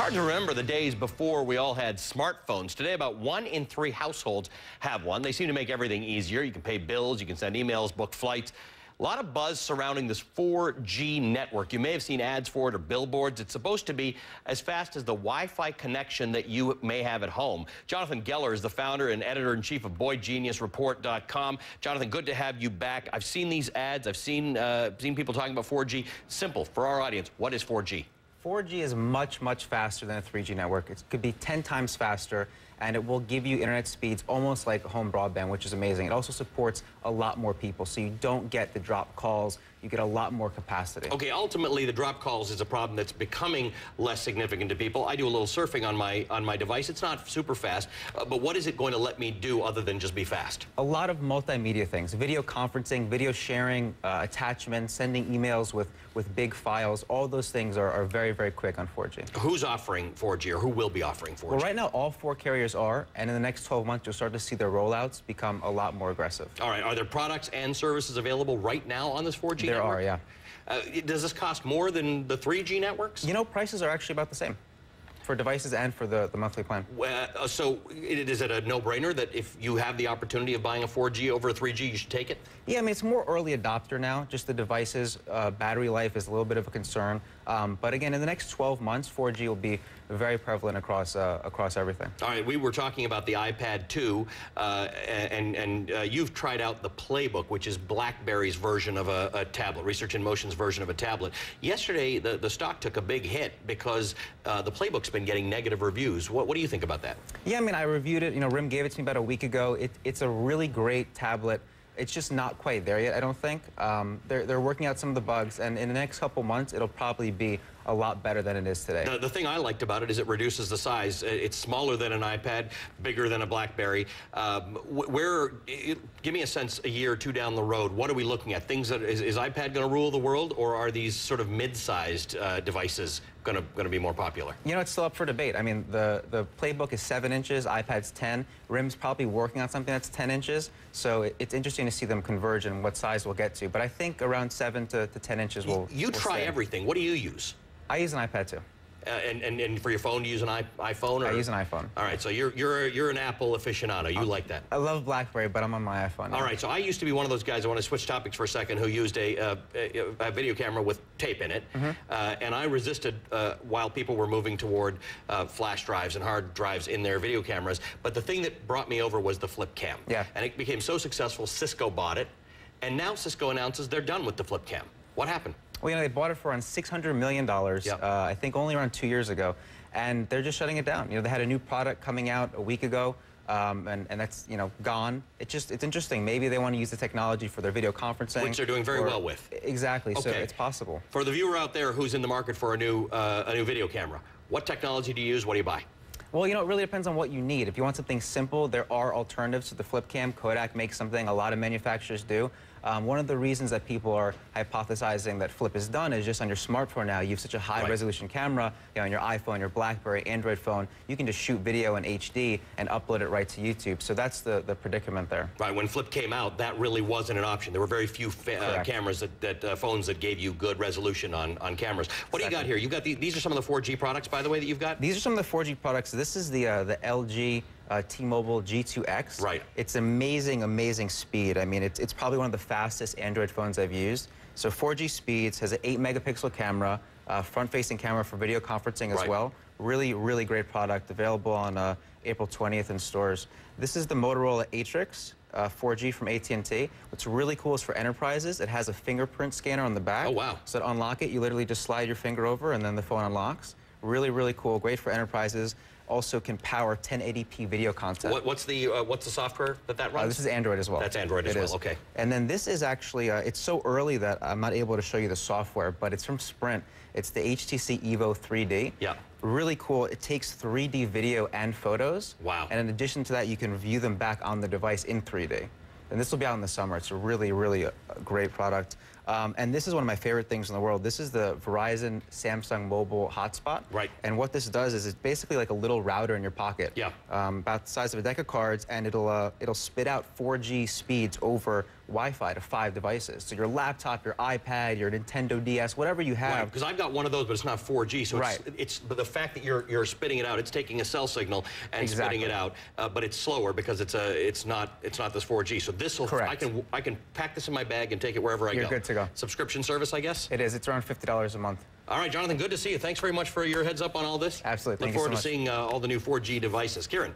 hard to remember the days before we all had smartphones. Today, about 1 in 3 households have one. They seem to make everything easier. You can pay bills, you can send emails, book flights. A lot of buzz surrounding this 4G network. You may have seen ads for it or billboards. It's supposed to be as fast as the Wi-Fi connection that you may have at home. Jonathan Geller is the founder and editor-in-chief of BoyGeniusReport.com. Jonathan, good to have you back. I've seen these ads. I've seen people talking about 4G. Simple for our audience. What is 4G? 4G is much, much faster than a 3G network. It could be 10 times faster, and it will give you internet speeds almost like home broadband, which is amazing. It also supports a lot more people, so you don't get the drop calls. You get a lot more capacity. Okay, ultimately, the drop calls is a problem that's becoming less significant to people. I do a little surfing on my device. It's not super fast, but what is it going to let me do other than just be fast? A lot of multimedia things, video conferencing, video sharing, attachments, sending emails with big files. All those things are very, very quick on 4G. Who's offering 4G, or who will be offering 4G? Well, right now, all 4 carriers are, and in the next 12 months, you'll start to see their rollouts become a lot more aggressive. All right, are there products and services available right now on this 4G There network? are, yeah. Does this cost more than the 3G networks? You know, prices are actually about the same for devices and for the monthly plan. So is it a no-brainer that if you have the opportunity of buying a 4G over a 3G, you should take it? Yeah, I mean, it's more early adopter now. Just the devices, battery life is a little bit of a concern. But again, in the next 12 months, 4G will be very prevalent across everything. All right, we were talking about the iPad 2, and you've tried out the Playbook, which is BlackBerry's version of a tablet, Research in Motion's version of a tablet. Yesterday, the stock took a big hit because the Playbook's been getting negative reviews. What do you think about that? Yeah, I mean, I reviewed it. You know, RIM gave it to me about a week ago. It's a really great tablet. It's just not quite there yet, I don't think. They're working out some of the bugs, and in the next couple months, it'll probably be a lot better than it is today. The thing I liked about it is it reduces the size. It's smaller than an iPad, bigger than a BlackBerry. Give me a sense a year or two down the road, what are we looking at? Things that, is iPad going to rule the world, or are these sort of mid-sized devices going to be more popular? You know, it's still up for debate. I mean, the Playbook is 7 inches, iPad's 10. RIM's probably working on something that's 10 inches, so it's interesting to see them converge and what size we'll get to. But I think around 7 to 10 inches will You try everything. What do you use? I use an iPad too. And for your phone, you use an iPhone? Or? I use an iPhone. All right, so you're an Apple aficionado. You like that? I love BlackBerry, but I'm on my iPhone now. All right, so I used to be one of those guys, I want to switch topics for a second, who used a video camera with tape in it. And I resisted while people were moving toward flash drives and hard drives in their video cameras. But the thing that brought me over was the flip cam. Yeah. And it became so successful, Cisco bought it. And now Cisco announces they're done with the flip cam. What happened? Well, you know, they bought it for around $600 million, Yep. I think only around 2 years ago, and they're just shutting it down. You know, they had a new product coming out a week ago, and that's, you know, gone. It's interesting. Maybe they want to use the technology for their video conferencing. Which they're doing very well with. Exactly, okay. So it's possible. For the viewer out there who's in the market for a new video camera, what technology do you use? What do you buy? Well, you know, it really depends on what you need. If you want something simple, there are alternatives to the flip cam. Kodak makes something, a lot of manufacturers do. One of the reasons that people are hypothesizing that flip is done is just on your smartphone now. You have such a high-resolution camera, you know, on your iPhone, your BlackBerry, Android phone. You can just shoot video in HD and upload it right to YouTube. So that's the predicament there. Right. When flip came out, that really wasn't an option. There were very few cameras phones that gave you good resolution on cameras. What do you got here? You got these are some of the 4G products, by the way, that you've got? These are some of the 4G products. This is the LG T-Mobile G2X. Right. It's amazing, amazing speed. I mean, it's probably one of the fastest Android phones I've used. So 4G speeds, has an 8-megapixel camera, front-facing camera for video conferencing as well. Really, really great product, available on April 20th in stores. This is the Motorola Atrix 4G from AT&T. What's really cool is for enterprises, it has a fingerprint scanner on the back. Oh, wow. So to unlock it, you literally just slide your finger over and then the phone unlocks. Really, really cool, great for enterprises. Also can power 1080p video content. What's the software that runs? This is Android as well. That's Android as well, okay. And then this is actually, it's so early that I'm not able to show you the software, but it's from Sprint. It's the HTC Evo 3D. Yeah. Really cool. It takes 3D video and photos. Wow. And in addition to that, you can view them back on the device in 3D. And this will be out in the summer. It's a really, really great product. And this is one of my favorite things in the world. This is the Verizon Samsung Mobile Hotspot. Right. And what this does is it's basically like a little router in your pocket. Yeah. About the size of a deck of cards, and it'll spit out 4G speeds over Wi-Fi to 5 devices. So your laptop, your iPad, your Nintendo DS, whatever you have. Right, because I've got one of those, but it's not 4G. So right. it's but the fact that you're spitting it out, it's taking a cell signal and spitting it out, but it's slower because it's not this 4G. So this will I can pack this in my bag and take it wherever I go. You're good to go. Subscription service, I guess. It is. It's around $50 a month. All right, Jonathan, good to see you. Thanks very much for your heads up on all this. Absolutely. Look forward to seeing all the new 4G devices. Kieran.